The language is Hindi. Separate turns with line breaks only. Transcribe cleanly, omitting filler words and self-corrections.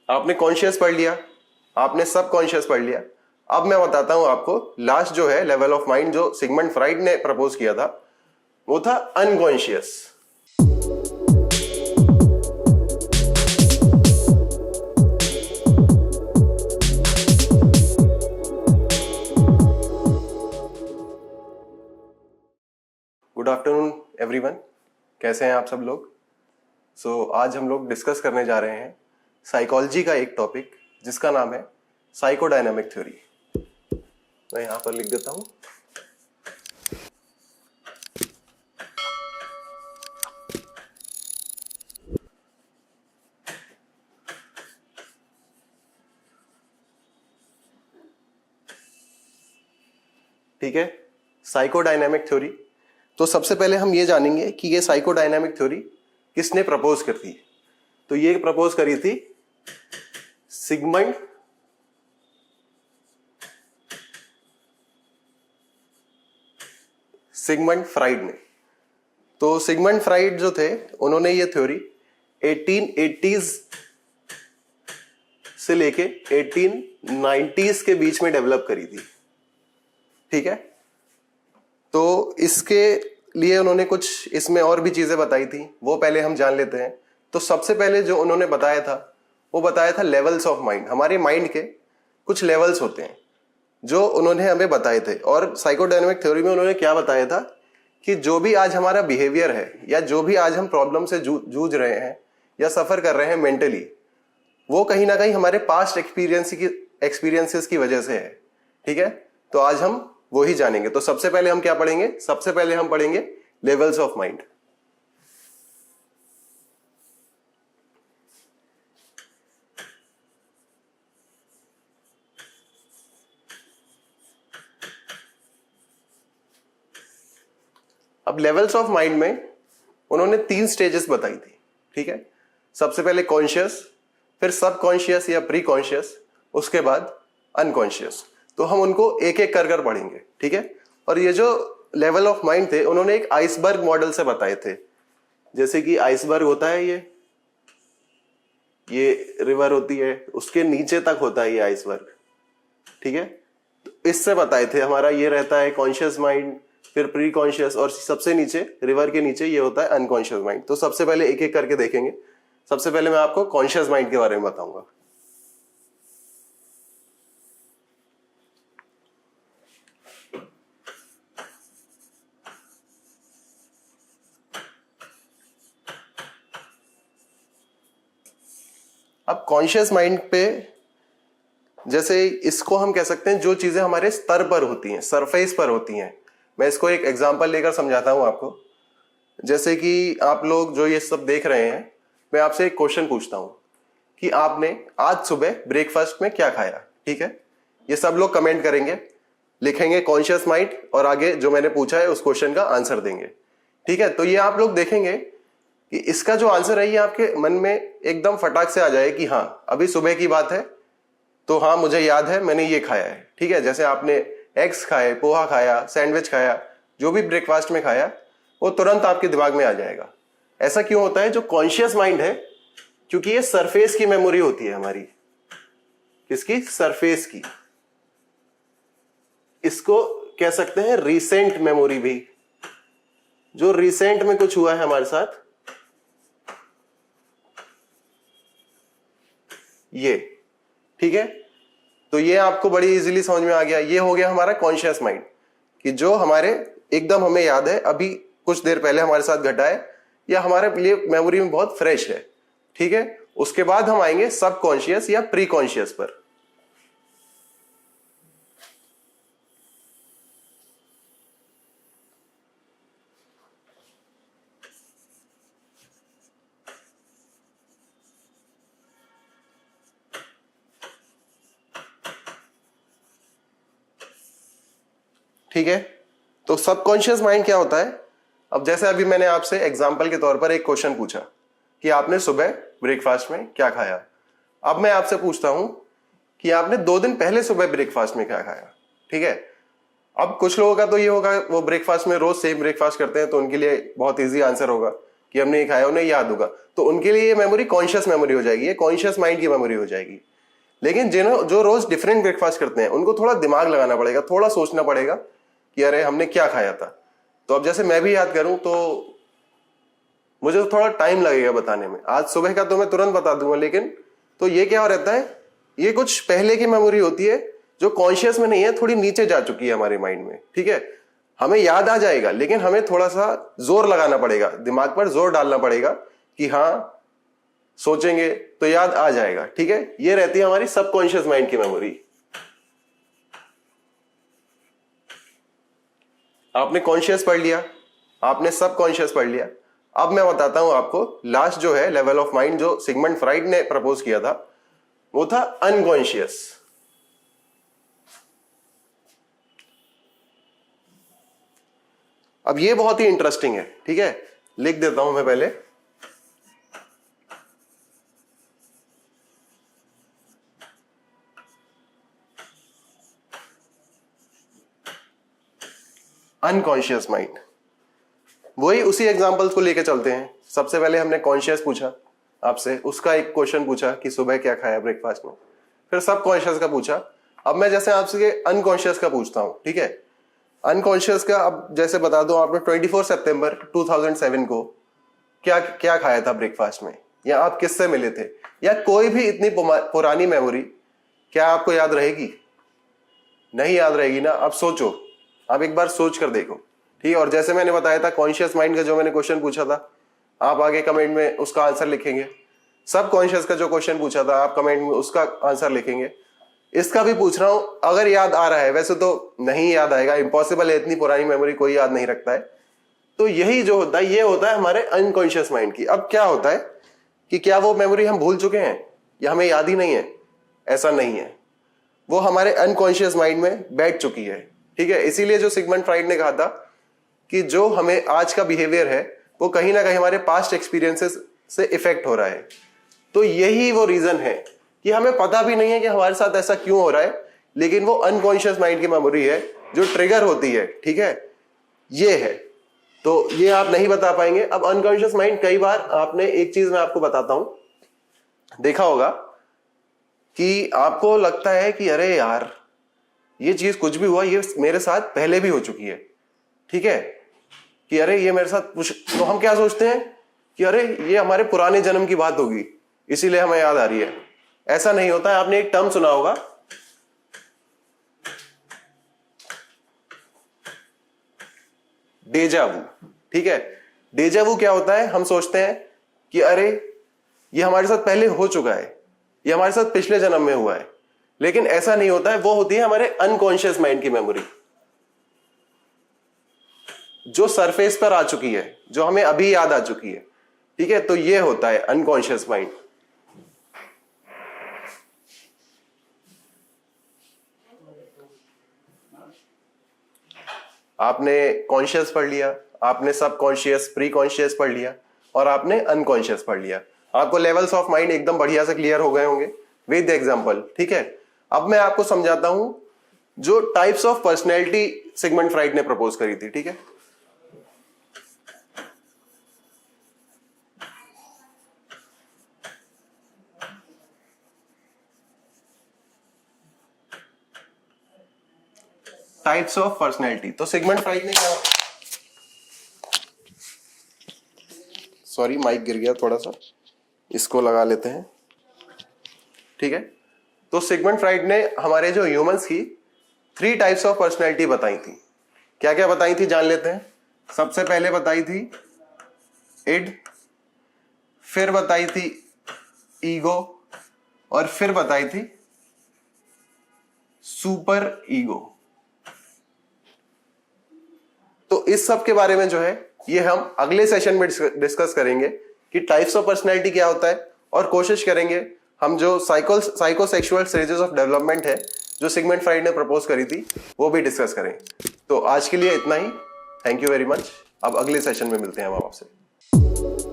आपने कॉन्शियस पढ़ लिया, आपने सब कॉन्शियस पढ़ लिया। अब मैं बताता हूं आपको लास्ट जो है लेवल ऑफ माइंड जो सिगमंड फ्राइड ने प्रपोज किया था, वो था अनकॉन्शियस। गुड आफ्टरनून एवरीवन, कैसे हैं आप सब लोग। आज हम लोग डिस्कस करने जा रहे हैं साइकोलॉजी का एक टॉपिक जिसका नाम है साइकोडायनामिक थ्योरी। मैं यहां पर लिख देता हूं। ठीक है, साइकोडायनामिक थ्योरी। तो सबसे पहले हम ये जानेंगे कि ये साइकोडायनामिक थ्योरी किसने प्रपोज कर दी। तो ये प्रपोज करी थी सिगमंड फ्राइड ने। तो सिगमंड फ्राइड जो थे उन्होंने ये थ्योरी 1880s से लेके 1890s के बीच में डेवलप करी थी। ठीक है, तो इसके लिए उन्होंने कुछ इसमें और भी चीजें बताई थी, वो पहले हम जान लेते हैं। तो सबसे पहले जो उन्होंने बताया था वो बताया था लेवल्स ऑफ माइंड। हमारे माइंड के कुछ लेवल्स होते हैं जो उन्होंने हमें बताए थे। और साइकोडायनामिक थ्योरी में उन्होंने क्या बताया था कि जो भी आज हमारा बिहेवियर है या जो भी आज हम प्रॉब्लम से जूझ रहे हैं या सफर कर रहे हैं मेंटली, वो कहीं ना कहीं हमारे पास्ट एक्सपीरियंसेस की वजह से है। ठीक है, तो आज हम वो ही जानेंगे। तो सबसे पहले हम क्या पढ़ेंगे? सबसे पहले हम पढ़ेंगे लेवल्स ऑफ माइंड। अब लेवल्स ऑफ माइंड में उन्होंने 3 स्टेजेस बताई थी। ठीक है, सबसे पहले कॉन्शियस, फिर सब कॉन्शियस या प्री कॉन्शियस, उसके बाद अनकॉन्शियस। तो हम उनको एक एक कर पढ़ेंगे। ठीक है, और ये जो लेवल ऑफ माइंड थे उन्होंने एक आइसबर्ग मॉडल से बताए थे। जैसे कि आइसबर्ग होता है, ये रिवर होती है, उसके नीचे तक होता है ये आइसबर्ग। ठीक है, तो इससे बताए थे हमारा ये रहता है कॉन्शियस माइंड, फिर प्री कॉन्शियस, और सबसे नीचे रिवर के नीचे ये होता है अनकॉन्शियस माइंड। तो सबसे पहले एक एक करके देखेंगे। सबसे पहले मैं आपको कॉन्शियस माइंड के बारे में बताऊंगा। अब कॉन्शियस माइंड पे जैसे इसको हम कह सकते हैं जो चीजें हमारे स्तर पर होती हैं, सरफेस पर होती हैं। मैं इसको एक एग्जांपल लेकर समझाता हूं आपको। जैसे कि आप लोग जो ये सब देख रहे हैं, मैं आपसे एक क्वेश्चन पूछता हूं कि आपने आज सुबह ब्रेकफास्ट में क्या खाया। ठीक है, ये सब लोग कमेंट करेंगे, लिखेंगे कॉन्शियस माइंड, और आगे जो मैंने पूछा है उस क्वेश्चन का आंसर देंगे। ठीक है, तो ये आप लोग देखेंगे कि इसका जो आंसर है ये आपके मन में एकदम फटाक से आ जाए कि हाँ अभी सुबह की बात है, तो हाँ मुझे याद है मैंने ये खाया है। ठीक है, जैसे आपने एग्स खाए, पोहा खाया, सैंडविच खाया, जो भी ब्रेकफास्ट में खाया वो तुरंत आपके दिमाग में आ जाएगा। ऐसा क्यों होता है? जो कॉन्शियस माइंड है, क्योंकि ये सरफेस की मेमोरी होती है हमारी। किसकी? सरफेस की। इसको कह सकते हैं रिसेंट मेमोरी भी। जो रिसेंट में कुछ हुआ है हमारे साथ, ये। ठीक है, तो ये आपको बड़ी इजीली समझ में आ गया। ये हो गया हमारा कॉन्शियस माइंड कि जो हमारे एकदम हमें याद है, अभी कुछ देर पहले हमारे साथ घटा है, या हमारे लिए मेमोरी में बहुत फ्रेश है। ठीक है, उसके बाद हम आएंगे सब कॉन्शियस या प्री कॉन्शियस पर। ठीक है, तो सबकॉन्शियस माइंड क्या होता है? अब जैसे अभी मैंने आपसे एग्जांपल के तौर पर एक क्वेश्चन पूछा कि आपने सुबह ब्रेकफास्ट में क्या खाया। अब मैं आपसे पूछता हूं कि आपने 2 दिन पहले सुबह ब्रेकफास्ट में क्या खाया। ठीक है, अब कुछ लोगों का तो ये होगा वो ब्रेकफास्ट में रोज सेम ब्रेकफास्ट करते हैं, तो उनके लिए बहुत इजी आंसर होगा कि हमने ये खाया, उन्हें याद होगा, तो उनके लिए ये मेमोरी कॉन्शियस मेमोरी हो जाएगी, ये कॉन्शियस माइंड की मेमोरी हो जाएगी। लेकिन जो रोज डिफरेंट ब्रेकफास्ट करते हैं उनको थोड़ा दिमाग लगाना पड़ेगा, थोड़ा सोचना पड़ेगा कि अरे हमने क्या खाया था। तो अब जैसे मैं भी याद करूं तो मुझे तो थोड़ा टाइम लगेगा बताने में। आज सुबह का तो मैं तुरंत बता दूंगा, लेकिन तो ये क्या रहता है, ये कुछ पहले की मेमोरी होती है जो कॉन्शियस में नहीं है, थोड़ी नीचे जा चुकी है हमारे माइंड में। ठीक है, हमें याद आ जाएगा, लेकिन हमें थोड़ा सा जोर लगाना पड़ेगा, दिमाग पर जोर डालना पड़ेगा कि हाँ सोचेंगे तो याद आ जाएगा। ठीक है, ये रहती है हमारी सबकॉन्शियस माइंड की मेमोरी। आपने कॉन्शियस पढ़ लिया, आपने सबकॉन्शियस पढ़ लिया। अब मैं बताता हूं आपको लास्ट जो है लेवल ऑफ माइंड जो सिगमंड फ्राइड ने प्रपोज किया था, वो था अनकॉन्शियस। अब ये बहुत ही इंटरेस्टिंग है। ठीक है, लिख देता हूं मैं पहले। अनकॉन्शियस माइंड, वही उसी एग्जांपल्स को लेके चलते हैं। सबसे पहले हमने कॉन्शियस पूछा आपसे, उसका एक क्वेश्चन पूछा कि सुबह क्या खाया ब्रेकफास्ट में, फिर सब कॉन्शियस का पूछा। अब मैं जैसे आपसे अनकॉन्शियस का पूछता हूं। ठीक है, अनकॉन्शियस का अब जैसे बता दो, आपने 24 सितंबर 2007 को क्या क्या खाया था ब्रेकफास्ट में, या आप किससे मिले थे, या कोई भी इतनी पुरानी मेमोरी क्या आपको याद रहेगी? नहीं याद रहेगी ना। अब सोचो, आप एक बार सोच कर देखो। ठीक है, और जैसे मैंने बताया था कॉन्शियस माइंड का जो मैंने क्वेश्चन पूछा था, आप आगे कमेंट में उसका आंसर लिखेंगे। सब कॉन्शियस का जो क्वेश्चन पूछा था आप कमेंट में उसका आंसर लिखेंगे। इसका भी पूछ रहा हूं, अगर याद आ रहा है, वैसे तो नहीं याद आएगा, इम्पॉसिबल है, इतनी पुरानी मेमोरी कोई याद नहीं रखता है। तो यही जो होता है, ये होता है हमारे अनकॉन्शियस माइंड की। अब क्या होता है कि क्या वो मेमोरी हम भूल चुके हैं या हमें याद ही नहीं है? ऐसा नहीं है, वो हमारे अनकॉन्शियस माइंड में बैठ चुकी है। ठीक है, इसीलिए जो सिगमंड फ्राइड ने कहा था कि जो हमें आज का बिहेवियर है वो कहीं ना कहीं हमारे पास्ट एक्सपीरियंसेस से इफेक्ट हो रहा है। तो यही वो रीजन है कि हमें पता भी नहीं है कि हमारे साथ ऐसा क्यों हो रहा है, लेकिन वो अनकॉन्शियस माइंड की मेमोरी है जो ट्रिगर होती है। ठीक है, ये है, तो ये आप नहीं बता पाएंगे। अब अनकॉन्शियस माइंड, कई बार आपने एक चीज मैं आपको बताता हूं, देखा होगा कि आपको लगता है कि अरे यार ये चीज कुछ भी हुआ, ये मेरे साथ पहले भी हो चुकी है। ठीक है, कि अरे ये मेरे साथ कुछ, तो हम क्या सोचते हैं कि अरे ये हमारे पुराने जन्म की बात होगी इसीलिए हमें याद आ रही है। ऐसा नहीं होता है। आपने एक टर्म सुना होगा, डेजावू। ठीक है, डेजावू क्या होता है? हम सोचते हैं कि अरे ये हमारे साथ पहले हो चुका है, ये हमारे साथ पिछले जन्म में हुआ है, लेकिन ऐसा नहीं होता है। वो होती है हमारे अनकॉन्शियस माइंड की मेमोरी जो सरफेस पर आ चुकी है, जो हमें अभी याद आ चुकी है। ठीक है, तो ये होता है अनकॉन्शियस माइंड। आपने कॉन्शियस पढ़ लिया, आपने सब कॉन्शियस, प्री कॉन्शियस पढ़ लिया, और आपने अनकॉन्शियस पढ़ लिया। आपको लेवल्स ऑफ माइंड एकदम बढ़िया से क्लियर हो गए होंगे विद एग्जांपल। ठीक है, अब मैं आपको समझाता हूं जो types of personality Sigmund Freud ने प्रपोज करी थी। ठीक है, टाइप्स ऑफ पर्सनैलिटी। तो सिगमंड फ्राइड ने क्या, सॉरी माइक गिर गया थोड़ा सा, इसको लगा लेते हैं। ठीक है, तो सिगमंड फ्राइड ने हमारे जो ह्यूमंस की 3 टाइप्स ऑफ पर्सनैलिटी बताई थी। क्या क्या बताई थी जान लेते हैं। सबसे पहले बताई थी इड, फिर बताई थी ईगो, और फिर बताई थी सुपर ईगो। तो इस सब के बारे में जो है ये हम अगले सेशन में डिस्कस करेंगे कि टाइप्स ऑफ पर्सनैलिटी क्या होता है, और कोशिश करेंगे हम जो साइकोसेक्सुअल स्टेजेस ऑफ डेवलपमेंट है जो सिगमंड फ्राइड ने प्रपोज करी थी वो भी डिस्कस करें। तो आज के लिए इतना ही। Thank you very much. अब अगले सेशन में मिलते हैं हम आपसे।